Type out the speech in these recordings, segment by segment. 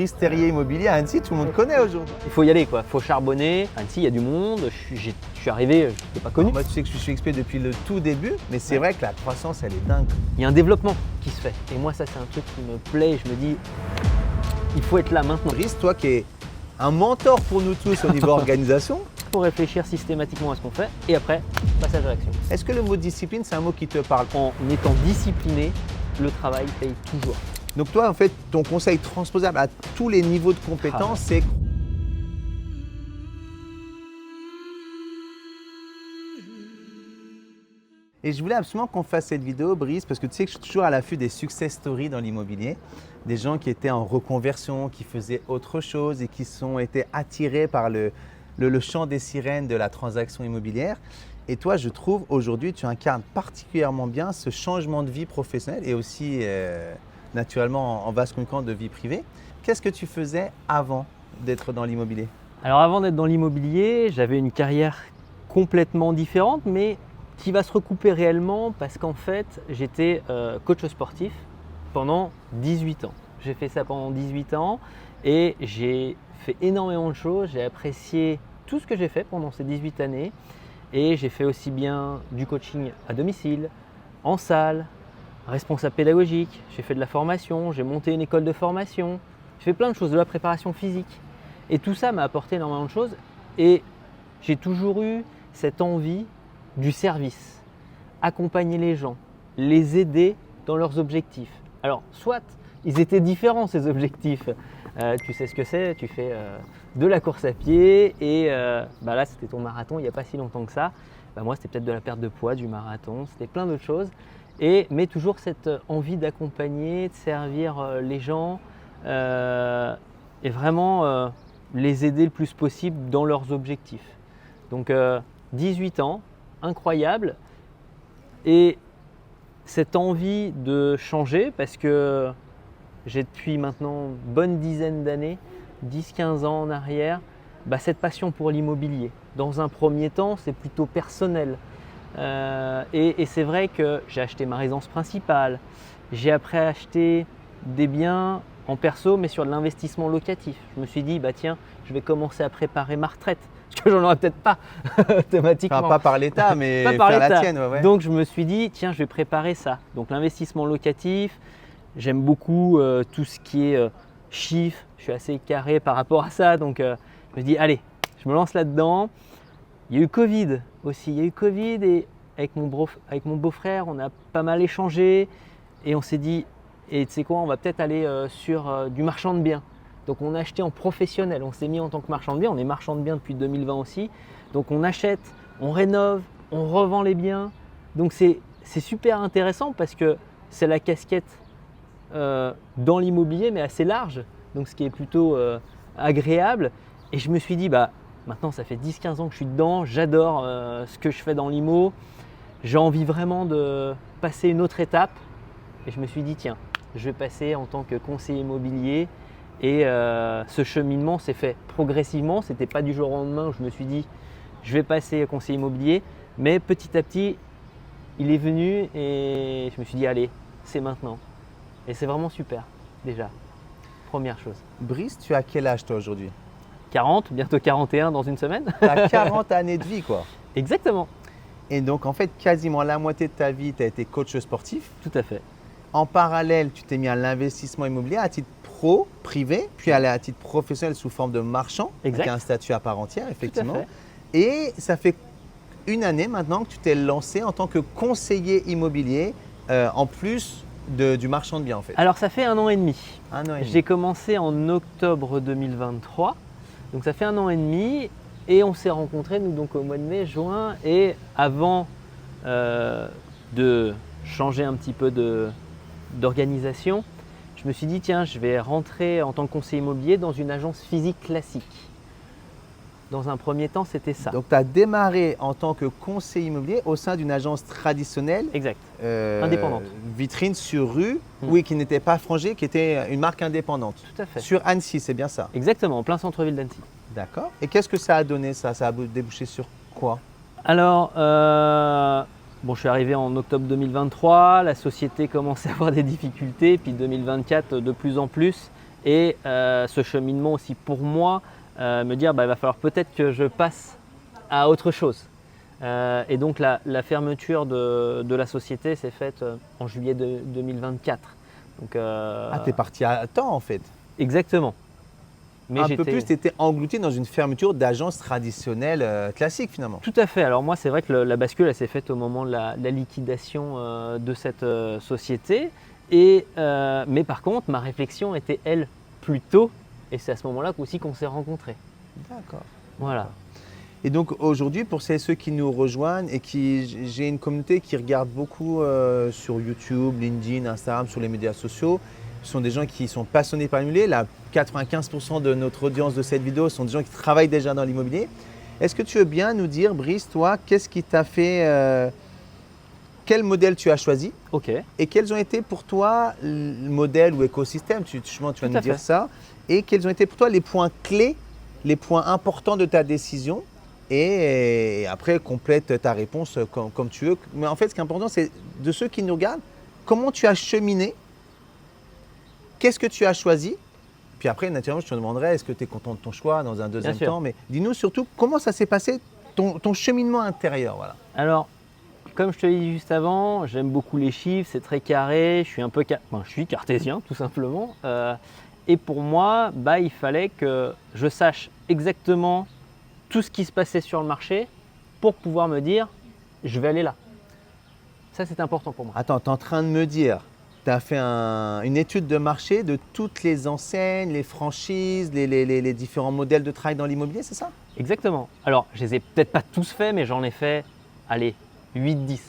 Brice Terrier Immobilier à Annecy, tout le monde connaît aujourd'hui. Il faut y aller, quoi. Il faut charbonner. Annecy, il y a du monde. Je suis arrivé, je n'étais pas connu. Alors moi, tu sais que je suis XP depuis le tout début, mais c'est vrai que la croissance, elle est dingue. Il y a un développement qui se fait. Et moi, ça, c'est un truc qui me plaît. Je me dis, il faut être là maintenant. Brice, toi qui es un mentor pour nous tous au niveau organisation, Il faut réfléchir systématiquement à ce qu'on fait. Et après, passage à l'action. est-ce que le mot discipline, c'est un mot qui te parle? En étant discipliné, le travail paye toujours. Donc toi, en fait, ton conseil transposable à tous les niveaux de compétences, c'est... Et je voulais absolument qu'on fasse cette vidéo, Brice, parce que tu sais que je suis toujours à l'affût des success stories dans l'immobilier. Des gens qui étaient en reconversion, qui faisaient autre chose et qui ont été attirés par le chant des sirènes de la transaction immobilière. Et toi, je trouve, aujourd'hui, tu incarnes particulièrement bien ce changement de vie professionnelle et aussi, naturellement, en vase communicant de vie privée. Qu'est-ce que tu faisais avant d'être dans l'immobilier? Alors avant d'être dans l'immobilier, j'avais une carrière complètement différente, mais qui va se recouper réellement parce qu'en fait, j'étais coach sportif pendant 18 ans. J'ai fait ça pendant 18 ans et j'ai fait énormément de choses. J'ai apprécié tout ce que j'ai fait pendant ces 18 années et j'ai fait aussi bien du coaching à domicile, en salle, responsable pédagogique, j'ai fait de la formation, j'ai monté une école de formation, j'ai fait plein de choses, de la préparation physique. Et tout ça m'a apporté énormément de choses et j'ai toujours eu cette envie du service, accompagner les gens, les aider dans leurs objectifs. Alors, soit ils étaient différents ces objectifs, tu sais ce que c'est, tu fais de la course à pied et là c'était ton marathon il n'y a pas si longtemps que ça. Moi c'était peut-être de la perte de poids, du marathon, c'était plein d'autres choses. Mais toujours cette envie d'accompagner, de servir les gens et vraiment les aider le plus possible dans leurs objectifs. Donc 18 ans, incroyable, et cette envie de changer parce que j'ai depuis maintenant une bonne dizaine d'années, 10-15 ans en arrière, cette passion pour l'immobilier. Dans un premier temps, c'est plutôt personnel. Et c'est vrai que j'ai acheté ma résidence principale, j'ai après acheté des biens en perso mais sur de l'investissement locatif. Je me suis dit tiens, je vais commencer à préparer ma retraite parce que j'en aurais peut-être pas automatiquement. Enfin, pas par l'État mais pas par faire la l'État. tienne. Ouais. Donc je me suis dit tiens, je vais préparer ça. Donc l'investissement locatif, j'aime beaucoup tout ce qui est chiffres, je suis assez carré par rapport à ça donc je me dis allez, je me lance là-dedans. Il y a eu Covid aussi, et avec mon beau-frère, on a pas mal échangé et on s'est dit, et tu sais quoi, on va peut-être aller sur du marchand de biens. Donc on a acheté en professionnel, on s'est mis en tant que marchand de biens, on est marchand de biens depuis 2020 aussi. Donc on achète, on rénove, on revend les biens. Donc c'est super intéressant parce que c'est la casquette dans l'immobilier mais assez large, donc ce qui est plutôt agréable. Et je me suis dit, maintenant ça fait 10-15 ans que je suis dedans, j'adore ce que je fais dans l'IMO, j'ai envie vraiment de passer une autre étape et je me suis dit tiens, je vais passer en tant que conseiller immobilier et ce cheminement s'est fait progressivement, c'était pas du jour au lendemain où je me suis dit je vais passer conseiller immobilier, mais petit à petit il est venu et je me suis dit allez, c'est maintenant et c'est vraiment super déjà, première chose. Brice, tu as quel âge toi aujourd'hui? 40, bientôt 41 dans une semaine. Tu as 40 années de vie quoi. Exactement. Et donc en fait quasiment la moitié de ta vie tu as été coach sportif. Tout à fait. En parallèle tu t'es mis à l'investissement immobilier à titre pro, privé, puis à titre professionnel sous forme de marchand, exact. Avec un statut à part entière effectivement. Tout à fait. Et ça fait une année maintenant que tu t'es lancé en tant que conseiller immobilier en plus du marchand de biens en fait. Alors ça fait 1 an et demi. 1 an et demi. J'ai commencé en octobre 2023. Donc ça fait 1 an et demi et on s'est rencontrés nous donc au mois de mai, juin et avant de changer un petit peu d'organisation, je me suis dit tiens, je vais rentrer en tant que conseiller immobilier dans une agence physique classique. Dans un premier temps, c'était ça. Donc tu as démarré en tant que conseiller immobilier au sein d'une agence traditionnelle. Exact. Indépendante. Vitrine sur rue, oui, qui n'était pas frangée, qui était une marque indépendante. Tout à fait. Sur Annecy, c'est bien ça? Exactement, en plein centre-ville d'Annecy. D'accord. Et qu'est-ce que ça a donné ça? Ça a débouché sur quoi? Alors, je suis arrivé en octobre 2023, la société commençait à avoir des difficultés, puis 2024 de plus en plus. Et ce cheminement aussi pour moi, me dire il va falloir peut-être que je passe à autre chose. Et donc la fermeture de la société s'est faite en juillet 2024. Donc, tu es parti à temps en fait. Exactement. Mais un peu plus, tu étais englouti dans une fermeture d'agence traditionnelle classique finalement. Tout à fait. Alors moi, c'est vrai que la bascule, elle s'est faite au moment de la liquidation de cette société. Mais par contre, ma réflexion était, elle, plus tôt. Et c'est à ce moment-là aussi qu'on s'est rencontrés. D'accord. Voilà. Et donc aujourd'hui, pour ceux qui nous rejoignent et j'ai une communauté qui regarde beaucoup sur YouTube, LinkedIn, Instagram, sur les médias sociaux. Ce sont des gens qui sont passionnés par l'immobilier. Là, 95% de notre audience de cette vidéo sont des gens qui travaillent déjà dans l'immobilier. Est-ce que tu veux bien nous dire, Brice, toi, qu'est-ce qui t'a fait, quel modèle tu as choisi? Ok. Et quels ont été pour toi le modèle ou écosystème, tu vas nous dire ça, et quels ont été pour toi les points clés, les points importants de ta décision? Et après, complète ta réponse comme tu veux. Mais en fait, ce qui est important, c'est de ceux qui nous regardent, comment tu as cheminé? Qu'est-ce que tu as choisi? Puis après, naturellement, je te demanderai, est-ce que tu es content de ton choix dans un deuxième temps? Mais dis-nous surtout, comment ça s'est passé, ton cheminement intérieur, voilà. Alors, comme je te l'ai dit juste avant, j'aime beaucoup les chiffres, c'est très carré, je suis cartésien tout simplement. Et pour moi, il fallait que je sache exactement tout ce qui se passait sur le marché pour pouvoir me dire, je vais aller là. Ça, c'est important pour moi. Attends, tu es en train de me dire, tu as fait une étude de marché de toutes les enseignes, les franchises, les différents modèles de travail dans l'immobilier, c'est ça? Exactement. Alors, je les ai peut-être pas tous faits, mais j'en ai fait, allez, 8-10.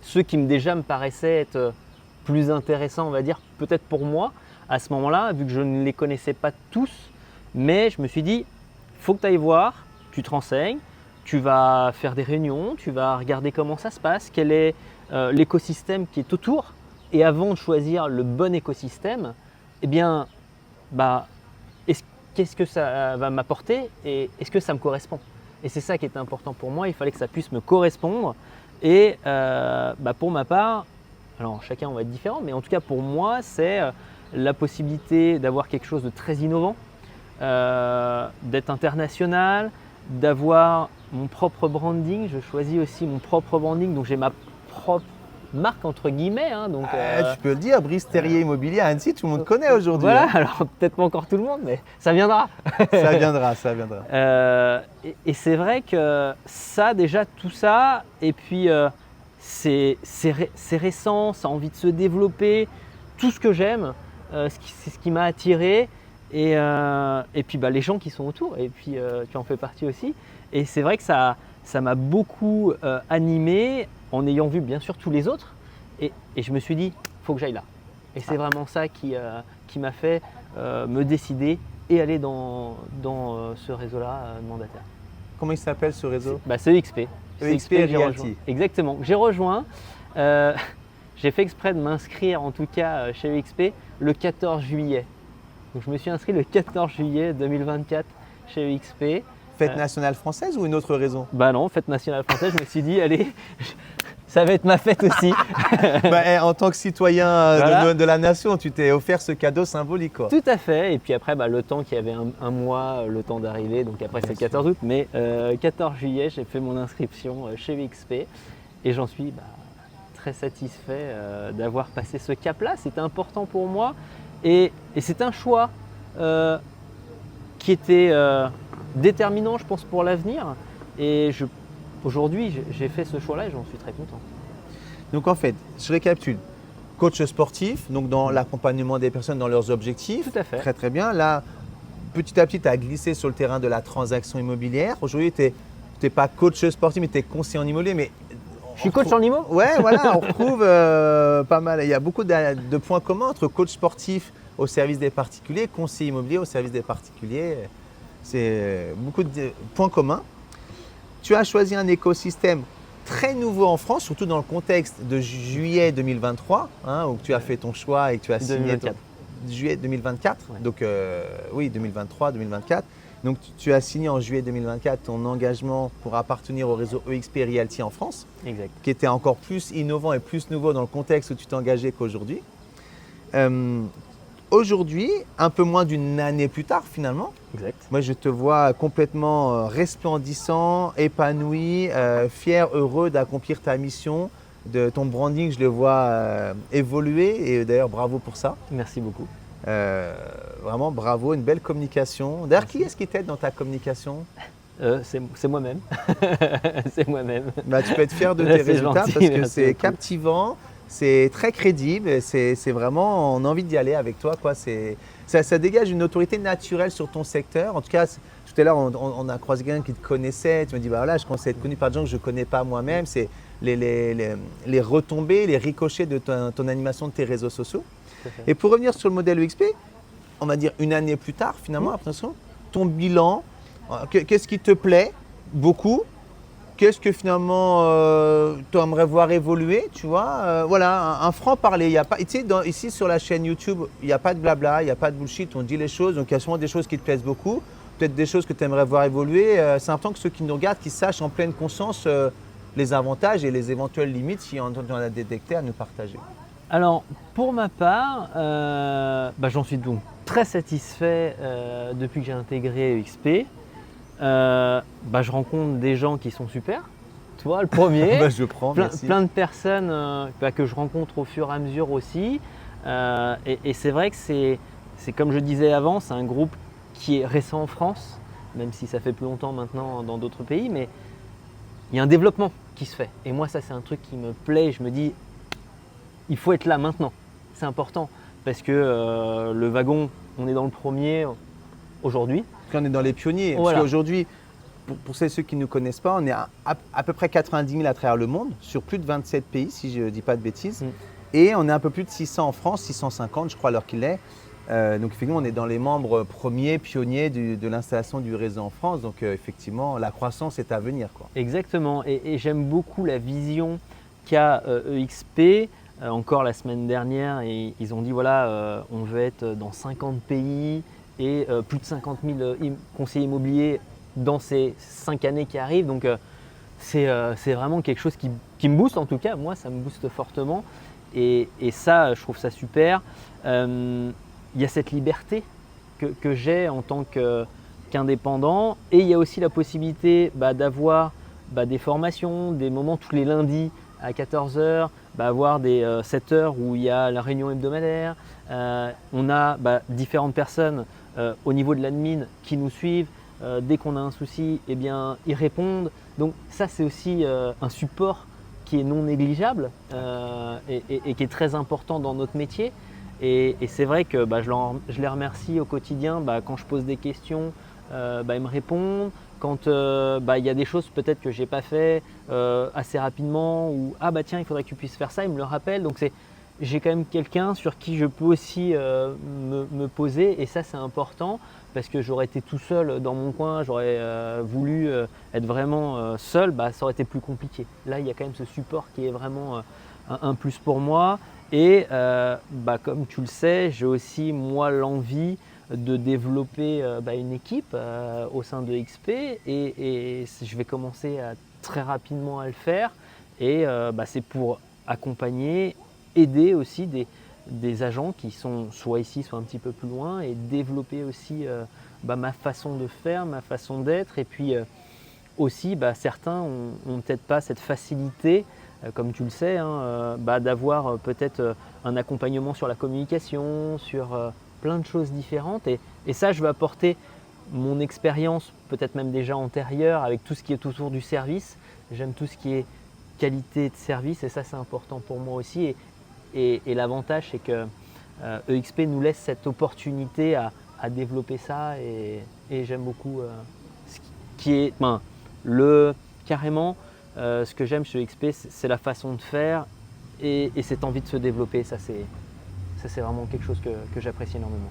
Ceux qui déjà me paraissaient être plus intéressants, on va dire, peut-être pour moi, à ce moment-là, vu que je ne les connaissais pas tous. Mais je me suis dit, il faut que tu ailles voir, tu te renseignes, tu vas faire des réunions, tu vas regarder comment ça se passe, quel est l'écosystème qui est autour. Et avant de choisir le bon écosystème, eh bien, qu'est-ce que ça va m'apporter et est-ce que ça me correspond? Et c'est ça qui était important pour moi, il fallait que ça puisse me correspondre. Et pour ma part, alors chacun va être différent, mais en tout cas pour moi, c'est la possibilité d'avoir quelque chose de très innovant, d'être international, d'avoir mon propre branding. Je choisis aussi mon propre branding, donc j'ai ma propre marque entre guillemets. Donc, tu peux le dire, Brice Terrier Immobilier à Annecy, tout le monde connaît aujourd'hui. Voilà, alors peut-être pas encore tout le monde, mais ça viendra. Ça viendra, ça viendra. Et c'est vrai que ça, déjà tout ça, et puis c'est récent, ça a envie de se développer, tout ce que j'aime, c'est ce qui m'a attiré. Et puis les gens qui sont autour, et puis tu en fais partie aussi. Et c'est vrai que ça m'a beaucoup animé en ayant vu bien sûr tous les autres. Et je me suis dit, il faut que j'aille là. Et c'est vraiment ça qui m'a fait me décider et aller dans ce réseau-là mandataire. Comment il s'appelle ce réseau? C'est EXP. EXP Realty. Exactement. J'ai rejoint. J'ai fait exprès de m'inscrire en tout cas chez EXP le 14 juillet. Donc je me suis inscrit le 14 juillet 2024 chez EXP. Fête nationale française ou une autre raison? Non, fête nationale française, je me suis dit, allez, ça va être ma fête aussi. En tant que citoyen de la nation, tu t'es offert ce cadeau symbolique, quoi. Tout à fait. Et puis après, le temps qu'il y avait un mois, le temps d'arriver, donc après c'est le 14 août, mais 14 juillet, j'ai fait mon inscription chez EXP et j'en suis très satisfait d'avoir passé ce cap-là. C'était important pour moi et c'est un choix qui était déterminant, je pense, pour l'avenir. Et aujourd'hui, j'ai fait ce choix-là et j'en suis très content. Donc en fait, je récapitule. Coach sportif, donc dans l'accompagnement des personnes dans leurs objectifs. Tout à fait. Très très bien. Là, petit à petit, tu as glissé sur le terrain de la transaction immobilière. Aujourd'hui, tu n'es pas coach sportif, mais tu es conseiller en immobilier. Mais je suis coach en immo. Ouais, voilà, on retrouve pas mal. Il y a beaucoup de points communs entre coach sportif au service des particuliers, conseiller immobilier au service des particuliers. C'est beaucoup de points communs. Tu as choisi un écosystème très nouveau en France, surtout dans le contexte de juillet 2023, où tu as fait ton choix et que tu as signé juillet 2024. Ouais. Donc oui, 2023-2024. Donc tu as signé en juillet 2024 ton engagement pour appartenir au réseau EXP Realty en France, exact. Qui était encore plus innovant et plus nouveau dans le contexte où tu t'es engagé qu'aujourd'hui. aujourd'hui, un peu moins d'une année plus tard finalement, Exact. moi je te vois complètement resplendissant, épanoui, fier, heureux d'accomplir ta mission, de ton branding, je le vois évoluer et d'ailleurs bravo pour ça. Merci beaucoup. Vraiment bravo, une belle communication. D'ailleurs, qui est-ce qui t'aide dans ta communication? C'est moi-même. C'est moi-même. Bah, tu peux être fier de tes C'est résultats gentil, parce que merci c'est beaucoup. captivant, c'est très crédible, et c'est vraiment, on a envie d'y aller avec toi, quoi. Ça dégage une autorité naturelle sur ton secteur. En tout cas, tout à l'heure, on a croisé quelqu'un qui te connaissait. Tu me dis, bah voilà, je commence à être connu par des gens que je ne connais pas moi-même. C'est les retombées, les ricochets de ton animation de tes réseaux sociaux. Tout à fait. Et pour revenir sur le modèle EXP, on va dire une année plus tard, finalement, après ça, ton bilan, qu'est-ce qui te plaît beaucoup? Qu'est-ce que finalement tu aimerais voir évoluer, tu vois? Voilà, un franc-parler. Il y a pas, tu sais, ici sur la chaîne YouTube, il n'y a pas de blabla, il n'y a pas de bullshit, on dit les choses. Donc il y a souvent des choses qui te plaisent beaucoup, peut-être des choses que tu aimerais voir évoluer. C'est important que ceux qui nous regardent, qu'ils sachent en pleine conscience les avantages et les éventuelles limites, si on en a détecté, à nous partager. Alors, pour ma part, j'en suis donc très satisfait depuis que j'ai intégré EXP. Je rencontre des gens qui sont super. Toi, le premier. Je prends, merci. Plein de personnes que je rencontre au fur et à mesure aussi. Et c'est vrai que c'est comme je disais avant, c'est un groupe qui est récent en France, même si ça fait plus longtemps maintenant dans d'autres pays, mais il y a un développement qui se fait. Et moi, ça, c'est un truc qui me plaît. Je me dis, il faut être là maintenant. C'est important parce que le wagon, on est dans le premier aujourd'hui. On est dans les pionniers. Voilà. Parce qu'aujourd'hui, pour ceux qui ne nous connaissent pas, on est à peu près 90 000 à travers le monde, sur plus de 27 pays, si je ne dis pas de bêtises. Et on est un peu plus de 600 en France, 650 je crois à l'heure qu'il est. Donc effectivement, on est dans les membres premiers, pionniers de l'installation du réseau en France. Donc effectivement, la croissance est à venir, quoi. Exactement. Et j'aime beaucoup la vision qu'a EXP. Encore la semaine dernière, et ils ont dit voilà, on veut être dans 50 pays et plus de 50 000 conseillers immobiliers dans ces 5 années qui arrivent. Donc c'est vraiment quelque chose qui me booste, en tout cas. Moi, ça me booste fortement. Et ça, je trouve ça super. Il y a cette liberté que j'ai en tant qu'indépendant. Et il y a aussi la possibilité d'avoir des formations, des moments tous les lundis à 14 h, avoir des 7 heures où il y a la réunion hebdomadaire. On a différentes personnes au niveau de l'admin qui nous suivent. Dès qu'on a un souci, eh bien, ils répondent. Donc ça, c'est aussi un support qui est non négligeable et qui est très important dans notre métier. Et c'est vrai que je les remercie au quotidien quand je pose des questions. Ils me répondent. Quand il y a des choses peut-être que je n'ai pas fait assez rapidement ou tiens, il faudrait que tu puisses faire ça, ils me le rappellent. Donc j'ai quand même quelqu'un sur qui je peux aussi me poser, et ça c'est important parce que j'aurais été tout seul dans mon coin, j'aurais voulu être vraiment seul, ça aurait été plus compliqué. Là, il y a quand même ce support qui est vraiment un plus pour moi. Et comme tu le sais, j'ai aussi moi l'envie de développer une équipe au sein de XP et je vais commencer très rapidement à le faire. Et c'est pour accompagner, aider aussi des agents qui sont soit ici, soit un petit peu plus loin, et développer aussi ma façon de faire, ma façon d'être. Et puis aussi, certains n'ont peut-être pas cette facilité, comme tu le sais, d'avoir peut-être un accompagnement sur la communication, sur plein de choses différentes. Et ça, je vais apporter mon expérience, peut-être même déjà antérieure, avec tout ce qui est autour du service. J'aime tout ce qui est qualité de service, et ça, c'est important pour moi aussi. Et l'avantage, c'est que EXP nous laisse cette opportunité à développer ça, et j'aime beaucoup ce qui est carrément ce que j'aime chez EXP, c'est la façon de faire et cette envie de se développer. Ça, c'est vraiment quelque chose que j'apprécie énormément.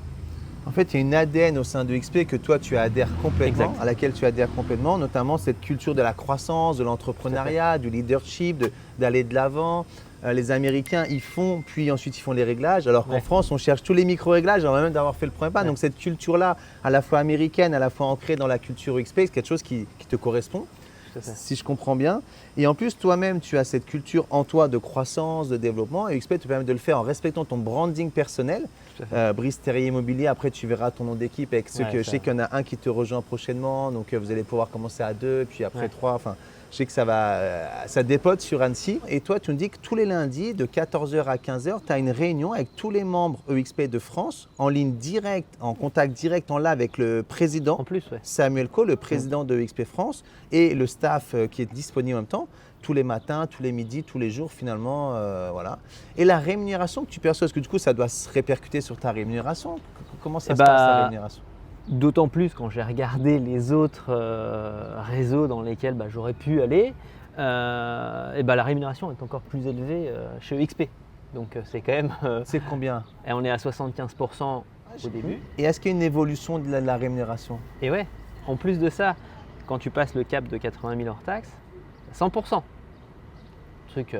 En fait, il y a une ADN au sein de XP que toi, tu adhères complètement, Exact. à laquelle tu adhères complètement, notamment cette culture de la croissance, de l'entrepreneuriat, du leadership, d'aller de l'avant. Les Américains, ils font, puis ensuite ils font les réglages, alors qu'en France, on cherche tous les micro-réglages avant même d'avoir fait le premier pas. Donc cette culture-là, à la fois américaine, à la fois ancrée dans la culture XP, c'est quelque chose qui te correspond. tout à fait. si je comprends bien. Et en plus, toi-même, tu as cette culture en toi de croissance, de développement. Et UXP te permet de le faire en respectant ton branding personnel. Tout à fait. Brice Terrier Immobilier, après tu verras ton nom d'équipe avec ceux Ouais, que je ça- sais qu'il y en a un qui te rejoint prochainement. Donc vous allez pouvoir commencer à 2, puis après Ouais. 3. Enfin, je sais que ça dépote sur Annecy. Et toi, tu me dis que tous les lundis, de 14h à 15h, tu as une réunion avec tous les membres EXP de France, en ligne directe, en contact direct en live avec le président. En plus, ouais. Samuel Coe, le président de EXP France, et le staff qui est disponible en même temps, tous les matins, tous les midis, tous les jours finalement. Voilà. Et la rémunération que tu perçois, parce que du coup ça doit se répercuter sur ta rémunération. Comment ça Eh se passe bah, ta rémunération? D'autant plus quand j'ai regardé les autres réseaux dans lesquels j'aurais pu aller, la rémunération est encore plus élevée chez EXP. Donc c'est quand même, C'est combien? et on est à 75% au début. Et est-ce qu'il y a une évolution de la rémunération? Et ouais, en plus de ça, quand tu passes le cap de 80 000 hors taxe, 100%. Truc que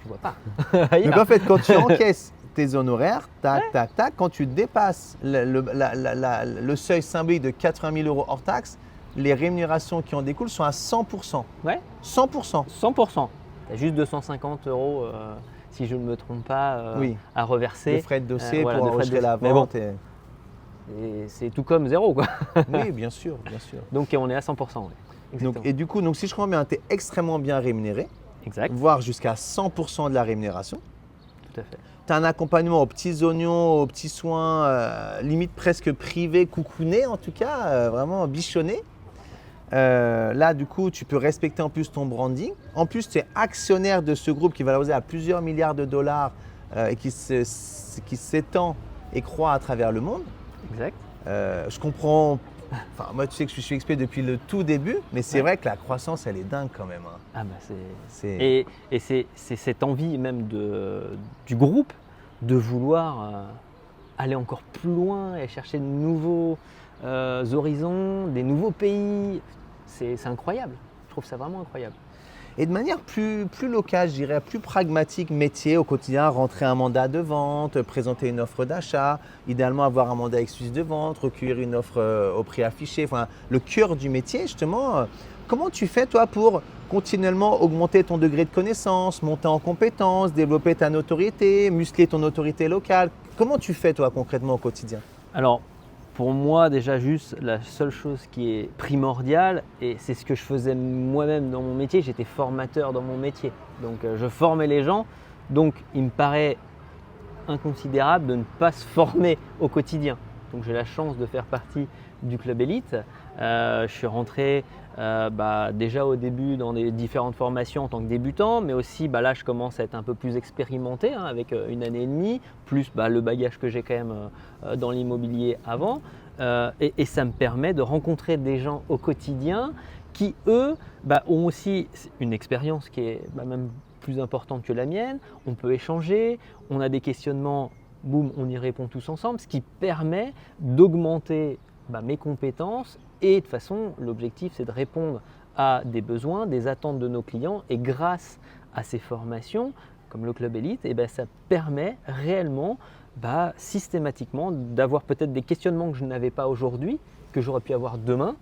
tu vois pas. Donc en fait, quand tu encaisses tes honoraires, tac, tac, tac, quand tu dépasses le seuil symbolique de 80 000 € hors taxe, les rémunérations qui en découlent sont à 100%. Ouais, 100%. 100%. Tu as juste 250 €, si je ne me trompe pas, Oui. à reverser. De frais de dossier voilà, pour de frais de enregistrer la dossier. Mais bon. vente. Et c'est tout comme zéro, quoi. Oui, bien sûr, bien sûr. Donc on est à 100%. Ouais. Exactement. Donc, et du coup, si je comprends bien, tu es extrêmement bien rémunéré, Exact, voire jusqu'à 100% de la rémunération. tout à fait. Tu as un accompagnement aux petits oignons, aux petits soins, limite presque privé, coucouné en tout cas, vraiment bichonné. Là, du coup, tu peux respecter en plus ton branding. En plus, tu es actionnaire de ce groupe qui va valorisé à plusieurs milliards de dollars et qui s'étend et croît à travers le monde. Exact. Je comprends. Enfin, moi, tu sais que je suis expert depuis le tout début, mais c'est Ouais. vrai que la croissance, elle est dingue quand même. Hein. Ah C'est- Et c'est cette envie même du groupe de vouloir aller encore plus loin et chercher de nouveaux horizons, des nouveaux pays. C'est incroyable. Je trouve ça vraiment incroyable. Et de manière plus locale, je dirais, plus pragmatique, métier au quotidien, rentrer un mandat de vente, présenter une offre d'achat, idéalement avoir un mandat exclusif de vente, recueillir une offre au prix affiché, enfin le cœur du métier justement. Comment tu fais toi pour continuellement augmenter ton degré de connaissance, monter en compétences, développer ta notoriété, muscler ton autorité locale? Comment tu fais toi concrètement au quotidien? Alors, pour moi, déjà, juste la seule chose qui est primordiale, et c'est ce que je faisais moi-même dans mon métier, j'étais formateur dans mon métier. Donc, je formais les gens. Donc, il me paraît inconsidérable de ne pas se former au quotidien. Donc, j'ai la chance de faire partie du club élite. Je suis rentré déjà au début dans des différentes formations en tant que débutant, mais aussi là je commence à être un peu plus expérimenté avec une année et demie, plus le bagage que j'ai quand même dans l'immobilier avant. Et ça me permet de rencontrer des gens au quotidien qui eux ont aussi une expérience qui est même plus importante que la mienne. On peut échanger, on a des questionnements, boum, on y répond tous ensemble, ce qui permet d'augmenter mes compétences. Et de toute façon, l'objectif, c'est de répondre à des besoins, des attentes de nos clients. Et grâce à ces formations, comme le Club Élite, ça permet réellement, systématiquement, d'avoir peut-être des questionnements que je n'avais pas aujourd'hui, que j'aurais pu avoir demain,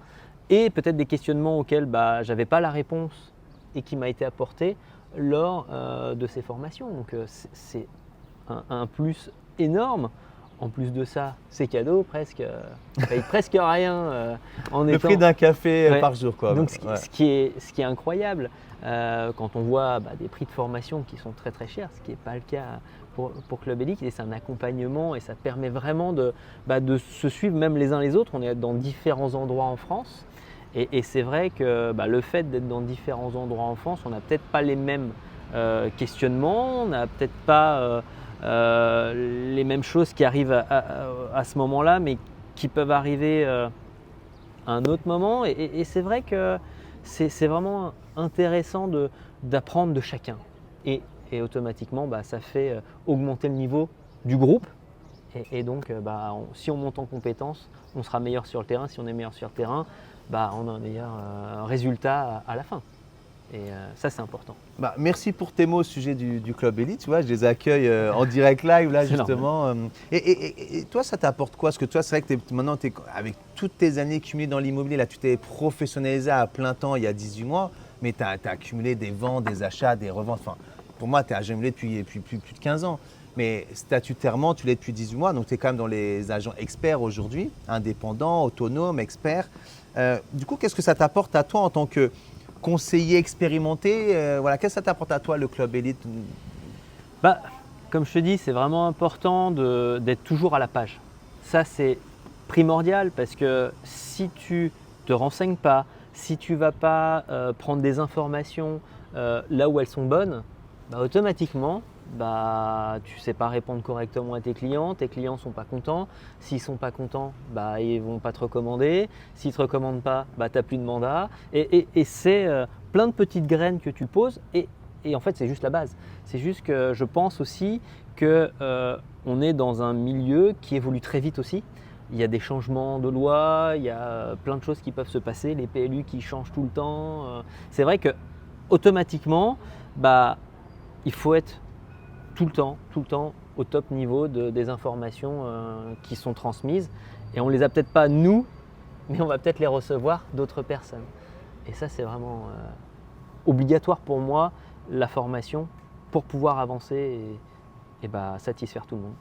et peut-être des questionnements auxquels je n'avais pas la réponse et qui m'a été apportée lors de ces formations. Donc c'est un plus énorme. En plus de ça, c'est cadeau, presque, on paye presque rien en étant… Le prix d'un café Ouais. par jour quoi. Donc Ouais. ce qui est incroyable, quand on voit des prix de formation qui sont très très chers, ce qui n'est pas le cas pour Club Élite, et c'est un accompagnement et ça permet vraiment de se suivre même les uns les autres. On est dans différents endroits en France et c'est vrai que le fait d'être dans différents endroits en France, on n'a peut-être pas les mêmes questionnements, on n'a peut-être pas… les mêmes choses qui arrivent à ce moment-là, mais qui peuvent arriver à un autre moment. Et c'est vrai que c'est vraiment intéressant d'apprendre de chacun. Et automatiquement, ça fait augmenter le niveau du groupe. Et donc, si on monte en compétences, on sera meilleur sur le terrain. Si on est meilleur sur le terrain, on a un meilleur résultat à la fin. Et ça, c'est important. Bah, merci pour tes mots au sujet du Club Elite. Tu vois, je les accueille en direct live là C'est justement. Et toi, ça t'apporte quoi? Parce que toi, c'est vrai que maintenant, avec toutes tes années cumulées dans l'immobilier, là, tu t'es professionnalisé à plein temps il y a 18 mois, mais tu as accumulé des ventes, des achats, des reventes. Enfin, pour moi, tu es à GML depuis plus de 15 ans. Mais statutairement, tu l'es depuis 18 mois, donc tu es quand même dans les agents experts aujourd'hui, indépendants, autonomes, experts. Du coup, qu'est-ce que ça t'apporte à toi en tant que conseiller expérimenté, voilà, qu'est-ce que ça t'apporte à toi le Club Elite? Bah, comme je te dis, c'est vraiment important d'être toujours à la page. Ça, c'est primordial parce que si tu te renseignes pas, si tu vas pas prendre des informations là où elles sont bonnes, bah, automatiquement, bah, tu ne sais pas répondre correctement à tes clients ne sont pas contents. S'ils ne sont pas contents, bah, ils ne vont pas te recommander. S'ils ne te recommandent pas, bah, tu n'as plus de mandat. Et c'est plein de petites graines que tu poses et en fait, c'est juste la base. C'est juste que je pense aussi qu'on est dans un milieu qui évolue très vite aussi. Il y a des changements de loi, il y a plein de choses qui peuvent se passer, les PLU qui changent tout le temps. C'est vrai que automatiquement, bah, il faut être tout le temps au top niveau des informations qui sont transmises. Et on ne les a peut-être pas nous, mais on va peut-être les recevoir d'autres personnes. Et ça, c'est vraiment obligatoire pour moi, la formation, pour pouvoir avancer et bah, satisfaire tout le monde.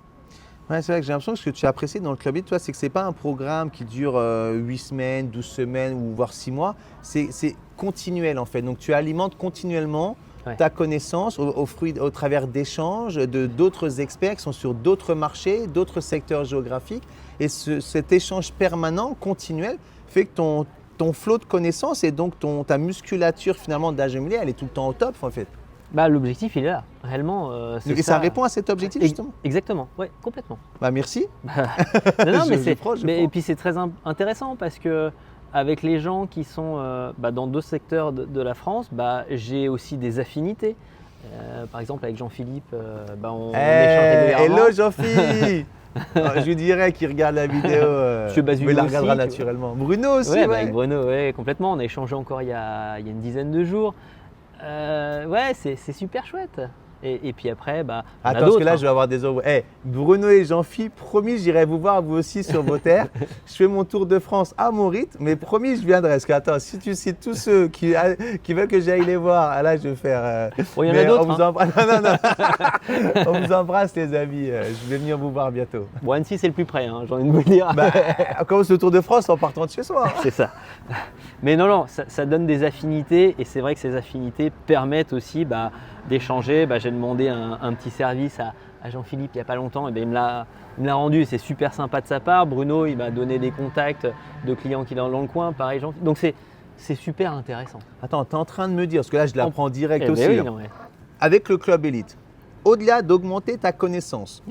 Ouais, c'est vrai que j'ai l'impression que ce que tu apprécies dans le Club Elite, toi, c'est que ce n'est pas un programme qui dure 8 semaines, 12 semaines ou voire 6 mois. C'est continuel en fait. Donc tu alimentes continuellement ta connaissance au travers d'échanges de d'autres experts qui sont sur d'autres marchés, d'autres secteurs géographiques. Et cet échange permanent, continuel, fait que ton flot de connaissances et donc ta musculature finalement d'HML, elle est tout le temps au top en fait. Bah, l'objectif, il est là. Réellement, c'est et ça répond à cet objectif justement. Exactement, oui, complètement. Bah, merci. Non, mais et puis c'est très intéressant parce que avec les gens qui sont dans d'autres secteurs de la France, bah, j'ai aussi des affinités. Par exemple, avec Jean-Philippe, on échange régulièrement. Hello Jean-Philippe. Je lui dirais qu'il regarde la vidéo, mais il la regardera aussi, naturellement. Bruno aussi, avec Bruno, complètement. On a échangé encore il y a une dizaine de jours. C'est super chouette. Et puis après, bah, attends, parce que là, je vais avoir des ordres. Bruno et Jean-Philippe, promis, j'irai vous voir vous aussi sur vos terres. Je fais mon tour de France à mon rythme, mais promis, je viendrai. Parce que, attends, si tu cites tous ceux qui veulent que j'aille les voir, là, je vais faire. Il y en a d'autres. On vous embrasse, les amis. Je vais venir vous voir bientôt. Bon, Annecy, c'est le plus près, j'ai envie de vous dire. On commence le tour de France en partant de chez soi. C'est ça. Mais non, ça donne des affinités. Et c'est vrai que ces affinités permettent aussi d'échanger. J'ai demandé un petit service à Jean-Philippe il n'y a pas longtemps, et il me l'a rendu, c'est super sympa de sa part. Bruno, il m'a donné des contacts de clients qu'il a dans le coin, pareil Jean-Philippe. Donc c'est super intéressant. Attends, tu es en train de me dire, parce que là je l'apprends direct aussi. Oui, avec le Club Elite, au-delà d'augmenter ta connaissance,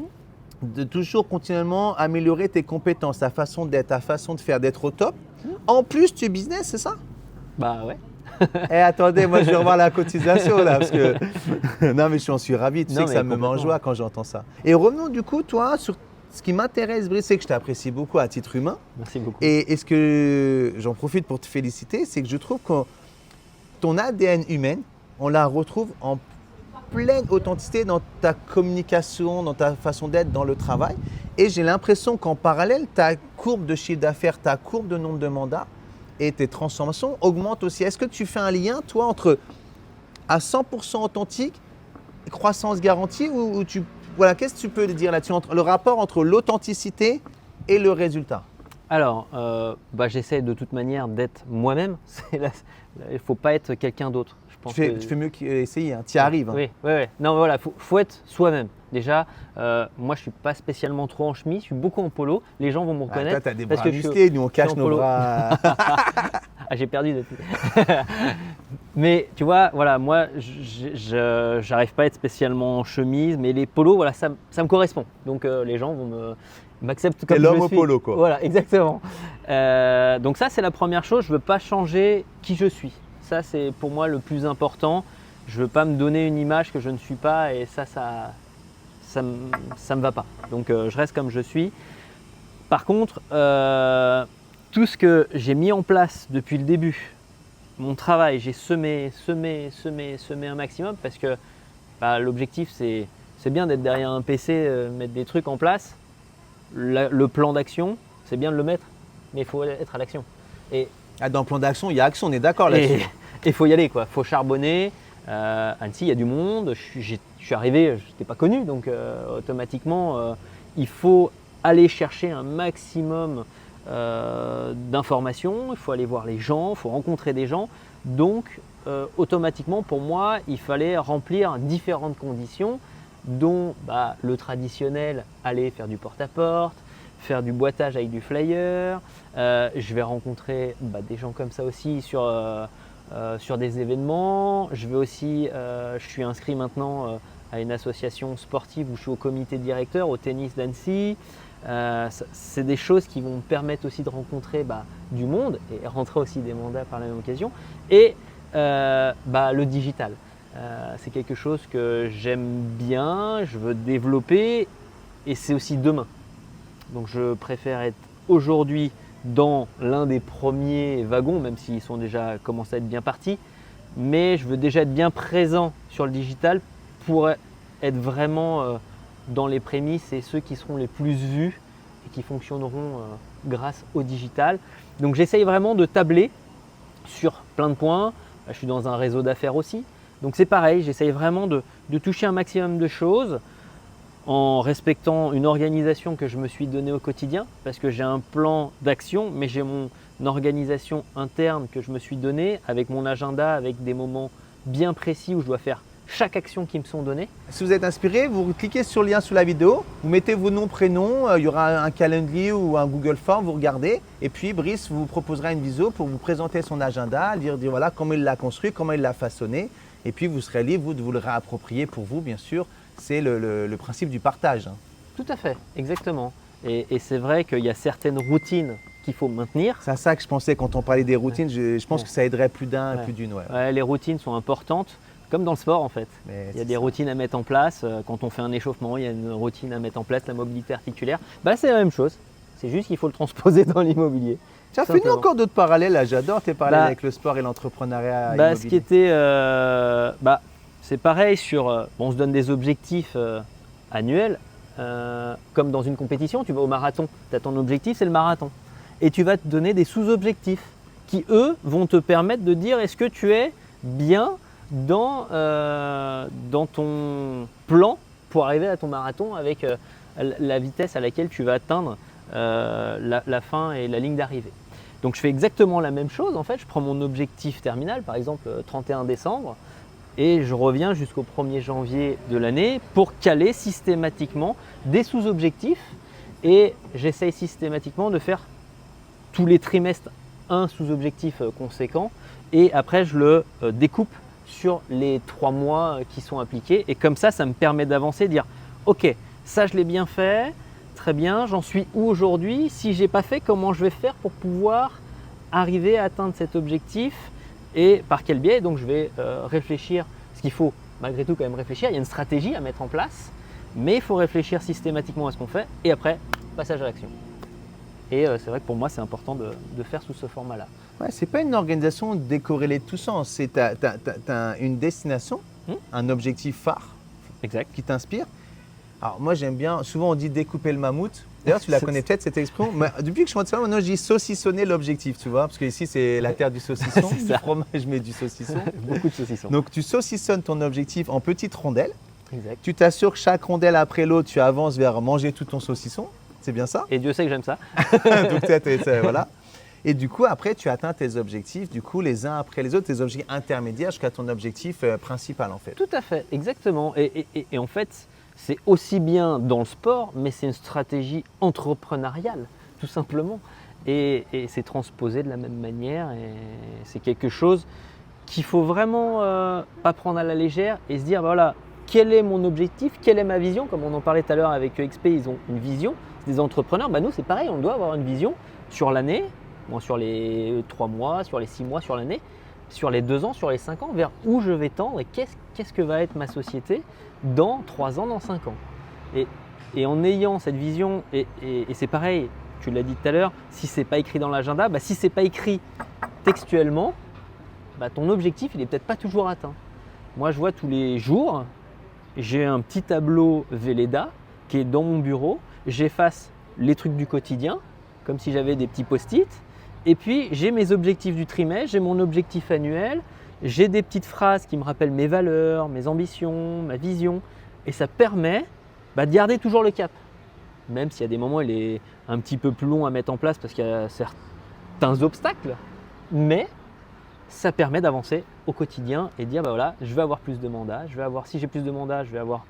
de toujours continuellement améliorer tes compétences, ta façon d'être, ta façon de faire, d'être au top, en plus tu business, c'est ça? Bah ouais. Attendez, moi je vais revoir la cotisation là, parce que non mais je suis ravi, tu sais que ça me met en joie quand j'entends ça. Et revenons du coup, toi, sur ce qui m'intéresse, Brice, c'est que je t'apprécie beaucoup à titre humain. Merci beaucoup. Et ce que j'en profite pour te féliciter, c'est que je trouve que ton ADN humaine, on la retrouve en pleine authenticité dans ta communication, dans ta façon d'être, dans le travail. Et j'ai l'impression qu'en parallèle, ta courbe de chiffre d'affaires, ta courbe de nombre de mandats, et tes transformations augmentent aussi. Est-ce que tu fais un lien, toi, entre à 100% authentique, croissance garantie ou voilà, qu'est-ce que tu peux dire là-dessus, le rapport entre l'authenticité et le résultat? Alors, j'essaie de toute manière d'être moi-même. Il ne faut pas être quelqu'un d'autre. Tu fais mieux qu'essayer, tu y arrives. Oui. Non, voilà, faut être soi-même. Déjà, moi, je ne suis pas spécialement trop en chemise, je suis beaucoup en polo. Les gens vont me reconnaître. Toi, tu as des bras musclés, nous, on cache nos bras. J'ai perdu depuis. Mais tu vois, voilà, moi, je n'arrive pas à être spécialement en chemise, mais les polos, voilà, ça me correspond. Donc, les gens m'acceptent comme je suis. T'es l'homme au polo, quoi. Voilà, exactement. Donc ça, c'est la première chose. Je ne veux pas changer qui je suis. Ça, c'est pour moi le plus important. Je ne veux pas me donner une image que je ne suis pas et ça me va pas. Donc, je reste comme je suis. Par contre, tout ce que j'ai mis en place depuis le début mon travail, j'ai semé un maximum parce que l'objectif, c'est bien d'être derrière un PC, mettre des trucs en place. Le plan d'action, c'est bien de le mettre, mais il faut être à l'action. Dans le plan d'action, il y a action, on est d'accord là-dessus. Il faut y aller, quoi. Il faut charbonner. Annecy, il y a du monde. Je suis arrivé, je n'étais pas connu, donc automatiquement, il faut aller chercher un maximum d'informations. Il faut aller voir les gens, il faut rencontrer des gens. Donc, automatiquement, pour moi, il fallait remplir différentes conditions, dont le traditionnel, aller faire du porte-à-porte, faire du boitage avec du flyer. Je vais rencontrer des gens comme ça aussi sur des événements. Je vais aussi, je suis inscrit maintenant à une association sportive où je suis au comité directeur, au tennis d'Annecy. C'est des choses qui vont me permettre aussi de rencontrer du monde et rentrer aussi des mandats par la même occasion. Et le digital. C'est quelque chose que j'aime bien, je veux développer et c'est aussi demain. Donc je préfère être aujourd'hui dans l'un des premiers wagons, même s'ils sont déjà commencé à être bien partis. Mais je veux déjà être bien présent sur le digital pour être vraiment dans les prémices et ceux qui seront les plus vus et qui fonctionneront grâce au digital. Donc j'essaye vraiment de tabler sur plein de points. Je suis dans un réseau d'affaires aussi. Donc c'est pareil, j'essaye vraiment de toucher un maximum de choses en respectant une organisation que je me suis donnée au quotidien parce que j'ai un plan d'action, mais j'ai mon organisation interne que je me suis donnée avec mon agenda, avec des moments bien précis où je dois faire chaque action qui me sont données. Si vous êtes inspiré, vous cliquez sur le lien sous la vidéo, vous mettez vos noms, prénoms, il y aura un calendrier ou un Google Form, vous regardez et puis Brice vous proposera une visio pour vous présenter son agenda, dire voilà comment il l'a construit, comment il l'a façonné et puis vous serez libre de vous le réapproprier pour vous bien sûr. C'est le principe du partage. Tout à fait, exactement. Et c'est vrai qu'il y a certaines routines qu'il faut maintenir. C'est à ça que je pensais quand on parlait des routines, je pense que ça aiderait plus d'un et plus d'une. Les routines sont importantes. Comme dans le sport en fait. Il y a des routines à mettre en place. Quand on fait un échauffement, il y a une routine à mettre en place, la mobilité articulaire. C'est la même chose. C'est juste qu'il faut le transposer dans l'immobilier. Tu as fait encore d'autres parallèles là. J'adore tes parallèles avec le sport et l'entrepreneuriat immobilier. Ce qui était, c'est pareil sur, on se donne des objectifs annuels. Comme dans une compétition, tu vas au marathon. Tu as ton objectif, c'est le marathon. Et tu vas te donner des sous-objectifs qui, eux, vont te permettre de dire est-ce que tu es bien dans ton plan pour arriver à ton marathon avec la vitesse à laquelle tu vas atteindre la fin et la ligne d'arrivée. Donc je fais exactement la même chose en fait, je prends mon objectif terminal, par exemple 31 décembre, et je reviens jusqu'au 1er janvier de l'année pour caler systématiquement des sous-objectifs et j'essaye systématiquement de faire tous les trimestres un sous-objectif conséquent et après je le découpe sur les 3 mois qui sont appliqués et comme ça me permet d'avancer, de dire ok, ça je l'ai bien fait, très bien, j'en suis où aujourd'hui, si je n'ai pas fait, comment je vais faire pour pouvoir arriver à atteindre cet objectif et par quel biais. Donc je vais réfléchir, ce qu'il faut malgré tout quand même réfléchir, il y a une stratégie à mettre en place, mais il faut réfléchir systématiquement à ce qu'on fait et après, passage à l'action. Et c'est vrai que pour moi, c'est important de faire sous ce format-là. Ouais, c'est pas une organisation décorrélée de tout sens. C'est t'as une destination, un objectif phare qui t'inspire. Alors moi, j'aime bien, souvent on dit découper le mammouth. D'ailleurs, tu la connais peut-être cette expression. Mais depuis que je suis rentré, maintenant je dis saucissonner l'objectif, tu vois, parce que ici c'est la terre du saucisson, du fromage mais du saucisson. Beaucoup de saucissons. Donc tu saucissonnes ton objectif en petites rondelles. Exact. Tu t'assures que chaque rondelle après l'autre, tu avances vers manger tout ton saucisson. C'est bien ça? Et Dieu sait que j'aime ça. Donc voilà. Et du coup, après, tu atteins tes objectifs, du coup, les uns après les autres, tes objectifs intermédiaires jusqu'à ton objectif principal, en fait. Tout à fait, exactement. Et en fait, c'est aussi bien dans le sport, mais c'est une stratégie entrepreneuriale, tout simplement. Et c'est transposé de la même manière. Et c'est quelque chose qu'il faut vraiment pas prendre à la légère et se dire, voilà, quel est mon objectif, quelle est ma vision? Comme on en parlait tout à l'heure avec EXP, ils ont une vision. Des entrepreneurs, nous c'est pareil, on doit avoir une vision sur l'année, sur les 3 mois, sur les 6 mois, sur l'année, sur les 2 ans, sur les 5 ans, vers où je vais tendre et qu'est-ce que va être ma société dans 3 ans, dans 5 ans. Et en ayant cette vision, et c'est pareil, tu l'as dit tout à l'heure, si ce n'est pas écrit dans l'agenda, si ce n'est pas écrit textuellement, bah, ton objectif, il n'est peut-être pas toujours atteint. Moi, je vois tous les jours, j'ai un petit tableau Velleda qui est dans mon bureau. J'efface les trucs du quotidien, comme si j'avais des petits post-it. Et puis, j'ai mes objectifs du trimestre, j'ai mon objectif annuel, j'ai des petites phrases qui me rappellent mes valeurs, mes ambitions, ma vision. Et ça permet de garder toujours le cap. Même s'il y a des moments où il est un petit peu plus long à mettre en place parce qu'il y a certains obstacles. Mais ça permet d'avancer au quotidien et de dire voilà, je vais avoir plus de mandats, si j'ai plus de mandats, je vais avoir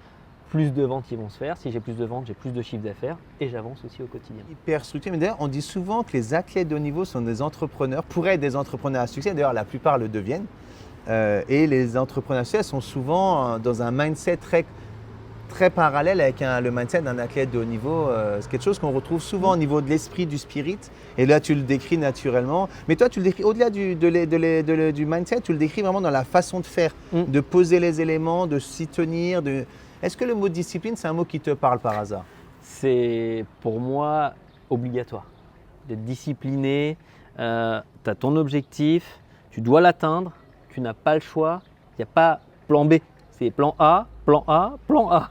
plus de ventes qui vont se faire, si j'ai plus de ventes, j'ai plus de chiffre d'affaires et j'avance aussi au quotidien. Hyper structuré, mais d'ailleurs on dit souvent que les athlètes de haut niveau sont des entrepreneurs, pourraient être des entrepreneurs à succès, d'ailleurs la plupart le deviennent, et les entrepreneurs à succès sont souvent dans un mindset très parallèle avec le mindset d'un athlète de haut niveau. C'est quelque chose qu'on retrouve souvent au niveau de l'esprit, du spirit. Et là, tu le décris naturellement. Mais toi, tu le décris au-delà du mindset, tu le décris vraiment dans la façon de faire, de poser les éléments, de s'y tenir. Est-ce que le mot discipline, c'est un mot qui te parle par hasard? C'est pour moi obligatoire d'être discipliné. Tu as ton objectif, tu dois l'atteindre, tu n'as pas le choix. Il n'y a pas plan B, c'est plan A, plan A, plan A.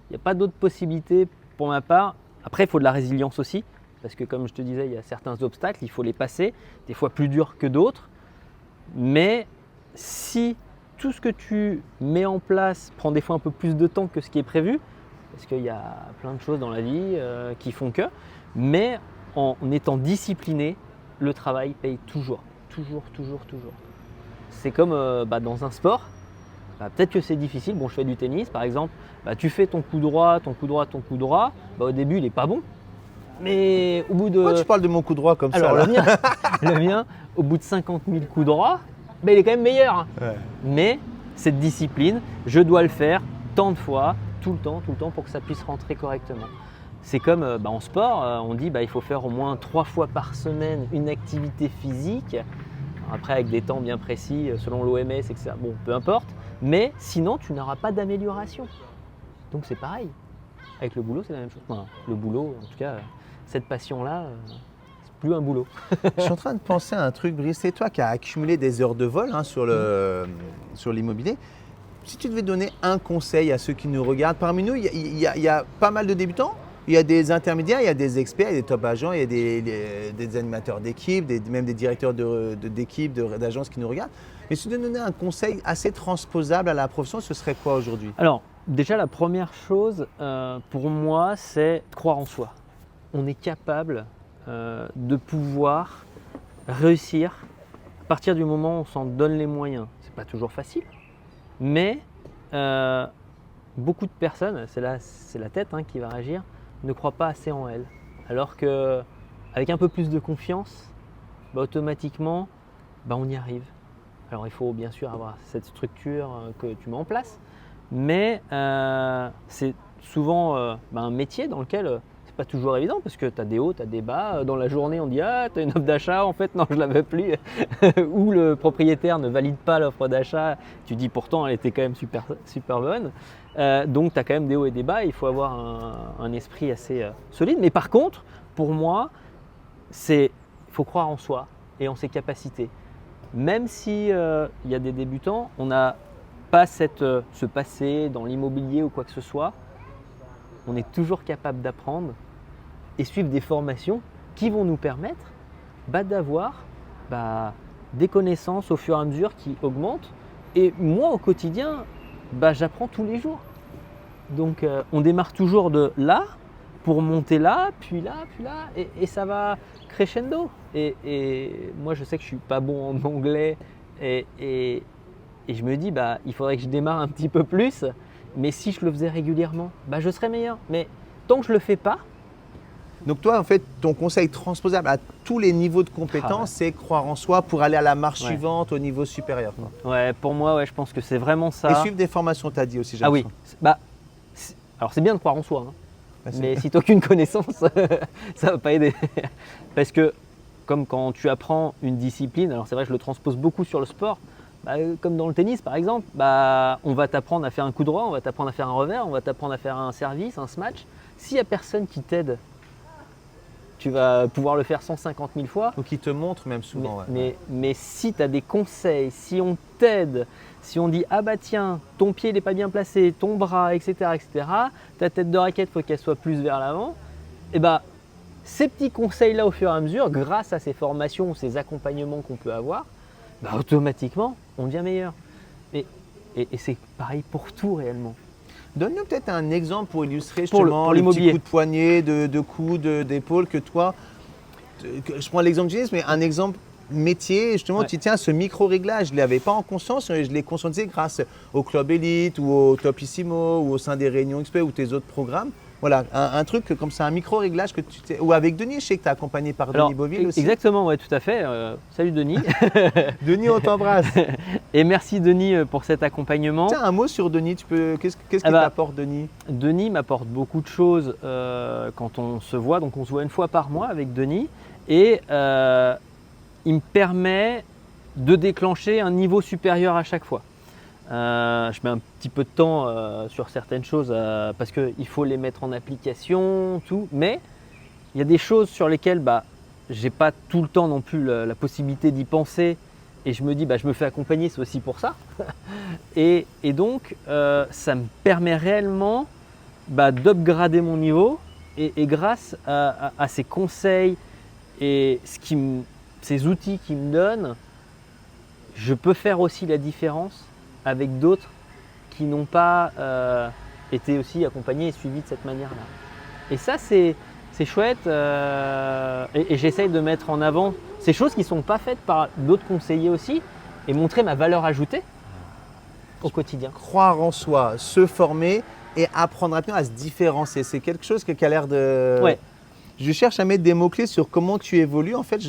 Il n'y a pas d'autre possibilité pour ma part. Après, il faut de la résilience aussi, parce que comme je te disais, il y a certains obstacles, il faut les passer, des fois plus durs que d'autres. Mais si tout ce que tu mets en place prend des fois un peu plus de temps que ce qui est prévu, parce qu'il y a plein de choses dans la vie qui font que, mais en étant discipliné, le travail paye toujours, toujours, toujours, toujours. C'est comme dans un sport. Peut-être que c'est difficile. Bon, je fais du tennis par exemple. Tu fais ton coup droit, ton coup droit, ton coup droit. Au début, il n'est pas bon. Mais au bout de. Pourquoi tu parles de mon coup droit comme Alors, ça le mien, au bout de 50 000 coups droits, il est quand même meilleur. Ouais. Mais cette discipline, je dois le faire tant de fois, tout le temps pour que ça puisse rentrer correctement. C'est comme en sport, on dit il faut faire au moins 3 fois par semaine une activité physique. Après, avec des temps bien précis, selon l'OMS, etc. Bon, peu importe. Mais sinon, tu n'auras pas d'amélioration. Donc, c'est pareil. Avec le boulot, c'est la même chose. Enfin, le boulot, en tout cas, cette passion-là, c'est plus un boulot. Je suis en train de penser à un truc, Brice. C'est toi qui as accumulé des heures de vol sur l'immobilier. Si tu devais donner un conseil à ceux qui nous regardent, parmi nous, il y a pas mal de débutants. Il y a des intermédiaires, il y a des experts, il y a des top agents, il y a des animateurs d'équipe, même des directeurs d'équipe, d'agences qui nous regardent. Mais si tu devais donner un conseil assez transposable à la profession, ce serait quoi aujourd'hui? Alors, déjà, la première chose pour moi, c'est de croire en soi. On est capable de pouvoir réussir à partir du moment où on s'en donne les moyens. Ce n'est pas toujours facile, mais beaucoup de personnes, c'est la tête qui va réagir, ne croient pas assez en elles. Alors qu'avec un peu plus de confiance, automatiquement, on y arrive. Alors il faut bien sûr avoir cette structure que tu mets en place, mais c'est souvent un métier dans lequel c'est pas toujours évident parce que tu as des hauts, tu as des bas. Dans la journée, on dit ah, tu as une offre d'achat, en fait non, je la veux plus. Ou le propriétaire ne valide pas l'offre d'achat, tu dis pourtant elle était quand même super, super bonne. Donc tu as quand même des hauts et des bas, il faut avoir un esprit assez solide. Mais par contre, pour moi, il faut croire en soi et en ses capacités. Même si il y a des débutants, on n'a pas ce passé dans l'immobilier ou quoi que ce soit, on est toujours capable d'apprendre et suivre des formations qui vont nous permettre d'avoir des connaissances au fur et à mesure qui augmentent. Et moi, au quotidien, j'apprends tous les jours. Donc, on démarre toujours de là pour monter là, puis là, et ça va crescendo. Et moi, je sais que je ne suis pas bon en anglais et je me dis, il faudrait que je démarre un petit peu plus. Mais si je le faisais régulièrement, je serais meilleur. Mais tant que je ne le fais pas. Donc toi, en fait, ton conseil transposable à tous les niveaux de compétences, c'est croire en soi pour aller à la marche suivante, au niveau supérieur. Ouais, pour moi, je pense que c'est vraiment ça. Et suivre des formations, tu as dit aussi. Ah oui. Alors c'est bien de croire en soi, mais si tu n'as aucune connaissance, ça ne va pas aider. Parce que comme quand tu apprends une discipline, alors c'est vrai que je le transpose beaucoup sur le sport, comme dans le tennis par exemple, on va t'apprendre à faire un coup droit, on va t'apprendre à faire un revers, on va t'apprendre à faire un service, un smash. S'il n'y a personne qui t'aide, tu vas pouvoir le faire 150 000 fois. Ou qui te montrent même souvent. Mais si tu as des conseils, si on t'aide, si on dit ah bah tiens, ton pied n'est pas bien placé, ton bras, etc., ta tête de raquette, il faut qu'elle soit plus vers l'avant, et bah ces petits conseils-là au fur et à mesure, grâce à ces formations, ces accompagnements qu'on peut avoir, bah, automatiquement, on devient meilleur. Et c'est pareil pour tout réellement. Donne-nous peut-être un exemple pour illustrer Pour justement les petits l'immobilier. coups de poignet, de coude, d'épaule que toi, je prends l'exemple du tennis, mais un exemple métier, justement, Ouais. tu tiens ce micro-réglage, je ne l'avais pas en conscience, je l'ai conscientisé grâce au Club Elite ou au Topissimo ou au sein des réunions XP ou tes autres programmes. Voilà, un truc comme ça, un micro-réglage que tu ou avec Denis, je sais que tu es accompagné par Alors, Denis Beauville aussi. exactement, ouais, tout à fait. Salut Denis. Denis, on t'embrasse. Et merci Denis pour cet accompagnement. Tiens, un mot sur Denis, qu'est-ce qu'il Ah bah, t'apporte Denis? Denis m'apporte beaucoup de choses quand on se voit. Donc on se voit une fois par mois avec Denis. Et il me permet de déclencher un niveau supérieur à chaque fois. Je mets un petit peu de temps sur certaines choses parce qu'il faut les mettre en application, tout. Mais il y a des choses sur lesquelles je n'ai pas tout le temps non plus la possibilité d'y penser. Et je me dis, je me fais accompagner, c'est aussi pour ça. et donc, ça me permet réellement d'upgrader mon niveau. Et grâce à ces conseils et ces outils qu'il me donne, je peux faire aussi la différence avec d'autres qui n'ont pas été aussi accompagnés et suivis de cette manière-là. Et ça, c'est chouette et j'essaye de mettre en avant ces choses qui ne sont pas faites par d'autres conseillers aussi et montrer ma valeur ajoutée au quotidien. Croire en soi, se former et apprendre rapidement à se différencier. C'est quelque chose qui a l'air de… Ouais. Je cherche à mettre des mots-clés sur comment tu évolues. En fait,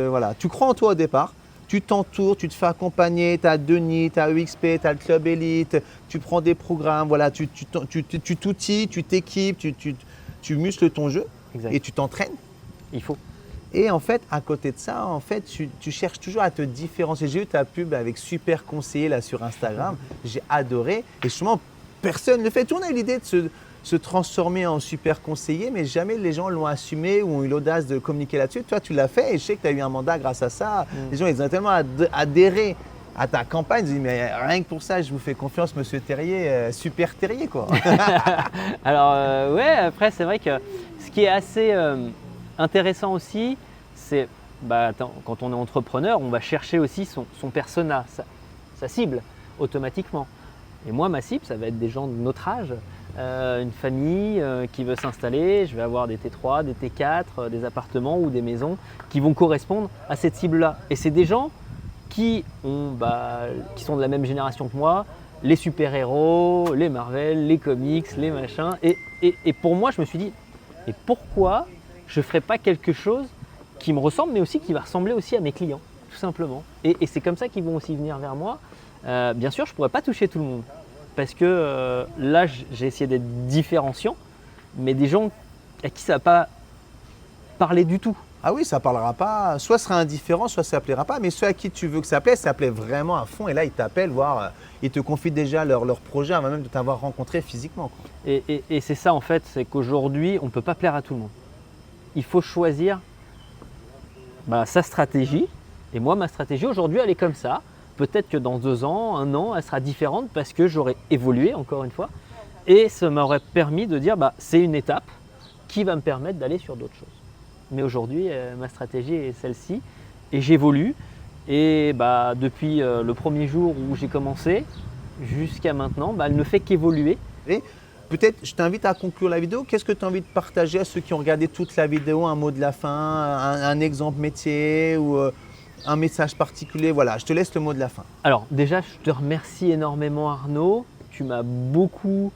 voilà. Tu crois en toi au départ. Tu t'entoures, tu te fais accompagner, tu as Denis, tu as EXP, tu as le Club Elite, tu prends des programmes, voilà, tu t'outilles, tu t'équipes, tu muscles ton jeu Exact. et tu t'entraînes. Il faut. Et en fait, à côté de ça, en fait, tu cherches toujours à te différencier. J'ai eu ta pub avec Super Conseiller là sur Instagram, j'ai adoré. Et justement, personne ne le fait. Tout le monde a eu l'idée de se transformer en super conseiller, mais jamais les gens l'ont assumé ou ont eu l'audace de communiquer là-dessus. Toi, tu l'as fait et je sais que tu as eu un mandat grâce à ça. Les gens, ils ont tellement adhéré à ta campagne. Ils se disent, mais rien que pour ça, je vous fais confiance, monsieur Terrier, super Terrier, quoi. Alors, ouais, après, c'est vrai que ce qui est assez intéressant aussi, c'est quand on est entrepreneur, on va chercher aussi son persona, sa cible, automatiquement. Et moi, ma cible, ça va être des gens de notre âge, une famille qui veut s'installer. Je vais avoir des T3, des T4, des appartements ou des maisons qui vont correspondre à cette cible-là. Et c'est des gens qui sont de la même génération que moi, les super-héros, les Marvel, les comics, les machins. Et pour moi, je me suis dit, et pourquoi je ne ferais pas quelque chose qui me ressemble, mais aussi qui va ressembler aussi à mes clients, tout simplement. Et c'est comme ça qu'ils vont aussi venir vers moi. Bien sûr, je ne pourrais pas toucher tout le monde parce que là, j'ai essayé d'être différenciant, mais des gens à qui ça ne va pas parler du tout. Ah oui, ça ne parlera pas, soit sera indifférent, soit ça ne plaira pas, mais ceux à qui tu veux que ça plaît vraiment à fond. Et là, ils t'appellent, voire ils te confient déjà leur projet avant même de t'avoir rencontré physiquement, quoi. Et c'est ça en fait, c'est qu'aujourd'hui, on ne peut pas plaire à tout le monde. Il faut choisir sa stratégie. Et moi, ma stratégie aujourd'hui, elle est comme ça. Peut-être que dans 2 ans, 1 an, elle sera différente parce que j'aurai évolué, encore une fois. Et ça m'aurait permis de dire, c'est une étape qui va me permettre d'aller sur d'autres choses. Mais aujourd'hui, ma stratégie est celle-ci et j'évolue. Et depuis le premier jour où j'ai commencé jusqu'à maintenant, elle ne fait qu'évoluer. Et peut-être, je t'invite à conclure la vidéo. Qu'est-ce que tu as envie de partager à ceux qui ont regardé toute la vidéo? Un mot de la fin, un exemple métier ou un message particulier? Voilà, je te laisse le mot de la fin. Alors déjà, je te remercie énormément Arnaud. Tu m'as beaucoup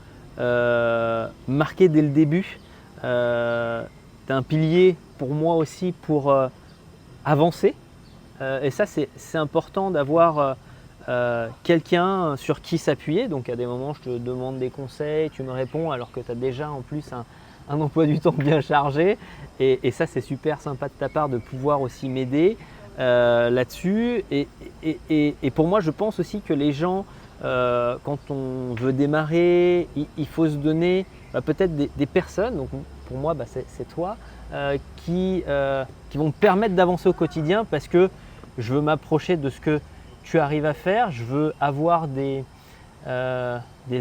marqué dès le début. Tu es un pilier pour moi aussi pour avancer. Et ça, c'est important d'avoir quelqu'un sur qui s'appuyer. Donc à des moments, je te demande des conseils, tu me réponds alors que tu as déjà en plus un emploi du temps bien chargé. Et ça, c'est super sympa de ta part de pouvoir aussi m'aider là-dessus. Et pour moi, je pense aussi que les gens, quand on veut démarrer, il faut se donner peut-être des personnes. Donc pour moi, c'est toi qui vont me permettre d'avancer au quotidien parce que je veux m'approcher de ce que tu arrives à faire. Je veux avoir des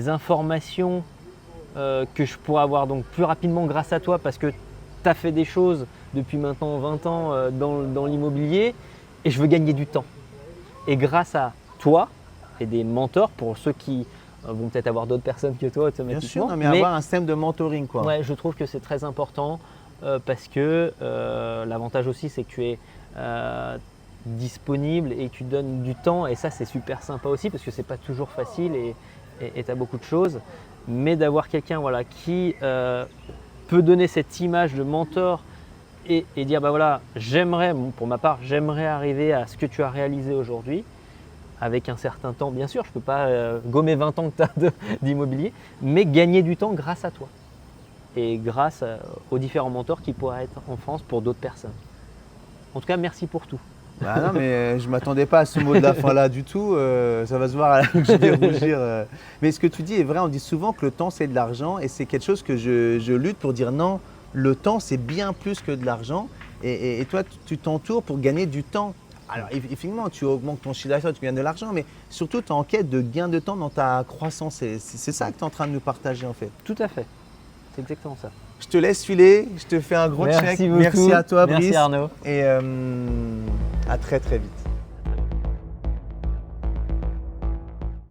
informations que je pourrais avoir donc plus rapidement grâce à toi parce que tu as fait des choses depuis maintenant 20 ans dans l'immobilier et je veux gagner du temps. Et grâce à toi et des mentors pour ceux qui vont peut-être avoir d'autres personnes que toi automatiquement. Bien sûr, non, mais avoir un système de mentoring, quoi. Ouais, je trouve que c'est très important parce que l'avantage aussi c'est que tu es disponible et tu donnes du temps et ça c'est super sympa aussi parce que c'est pas toujours facile et tu as beaucoup de choses. Mais d'avoir quelqu'un voilà, qui peut donner cette image de mentor et dire bah voilà, j'aimerais, pour ma part, j'aimerais arriver à ce que tu as réalisé aujourd'hui avec un certain temps. Bien sûr, je ne peux pas gommer 20 ans que tu as d'immobilier, mais gagner du temps grâce à toi et grâce aux différents mentors qui pourraient être en France pour d'autres personnes. En tout cas, merci pour tout. Ah non, mais je ne m'attendais pas à ce mot de la fin là du tout. Ça va se voir à la que je vais rougir. Mais ce que tu dis est vrai. On dit souvent que le temps, c'est de l'argent. Et c'est quelque chose que je lutte pour dire non, le temps, c'est bien plus que de l'argent. Et toi, tu t'entoures pour gagner du temps. Alors, effectivement, tu augmentes ton chiffre d'affaires, tu gagnes de l'argent. Mais surtout, tu es en quête de gain de temps dans ta croissance. C'est ça que tu es en train de nous partager, en fait. Tout à fait. C'est exactement ça. Je te laisse filer. Je te fais un gros check. Beaucoup. Merci à toi, Brice. Merci Arnaud. Et à très, très vite.